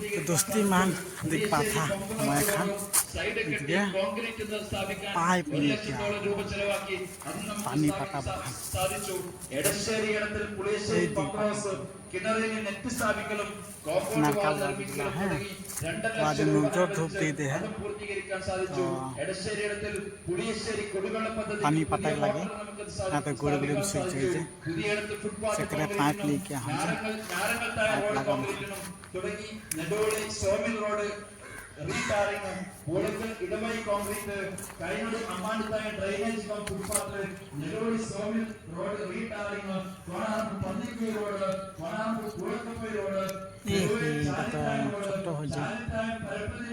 दोस्ती मान दिख पाथा मैं खान पाइप लेके पानी पटा बखान नरकाल है तो आज नजर धूप दे है पानी पटक लगे यहाँ पे गुड़ गुड़ में सीख जाइए सकरे पाइप लेके हम पाइप लगा റീടാറിംഗ് പോളക്കൽ ഇടവഴി കോൺക്രീറ്റ് കൈനോട് അമ്മാനിത്തായ drainage cum footpath Nellodi sawmill road retarring Konarppu Pannikkuzhi road Konarppu Kulakkappai road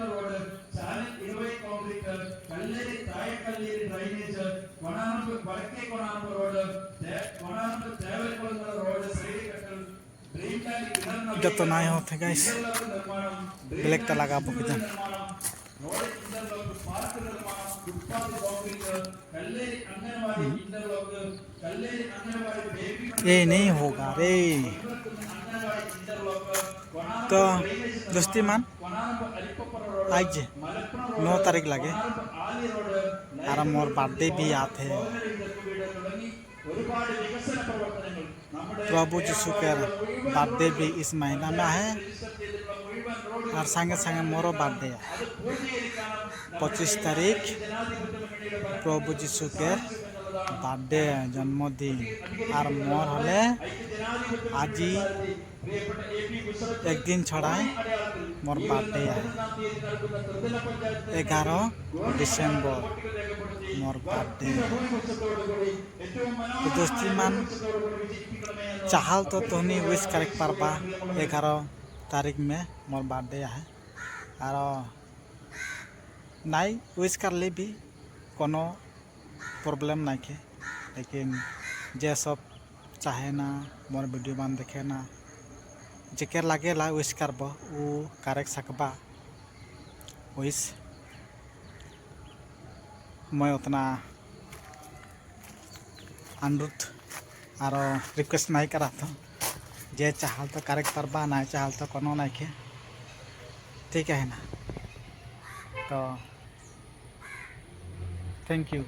road Chalan ഇടവഴി കോൺക്രീറ്റ് കല്ലേരി താഴെക്കല്ലേരി ഡ്രെയിനേജ് കോണാർപ്പ് വടക്കേ Konarppu road Konarppu Thevarakulangara road side കട്ടൽ इधर तो नहीं होते गाइस ब्लैक का लगा बुक ये नहीं होगा रे तो दोस्ती मान आज 9 तारीख लगे और मोर बर्थडे भी आते हैं प्रभु यीशु के बर्थडे भी इस महीना में है और संगे संगे मोरो बर्थडे है 25 तारीख प्रभु यीशु के बर्थडे जन्मदिन और मोर हले आज एक दिन छड़ाए मोर बर्थडे है 11 डिसेम्बर मोर बर्थडे तो दोस्ती मान चाहल तो तुहनी विश करे पारबा 11 तारीख में मोर बर्थडे है और नाई विश कर ले भी कोनो प्रॉब्लम नहीं के लेकिन जे सब चाहे ना मोर वीडियो मान देखे ना जेके लगे ला विश करब वो करे सकबा विश मैं उतना अनुरोध और रिक्वेस्ट नहीं करा था जे चाहल तो करे पारबा नहीं चाहल तो कोनो नहीं के ठीक है ना तो थैंक यू।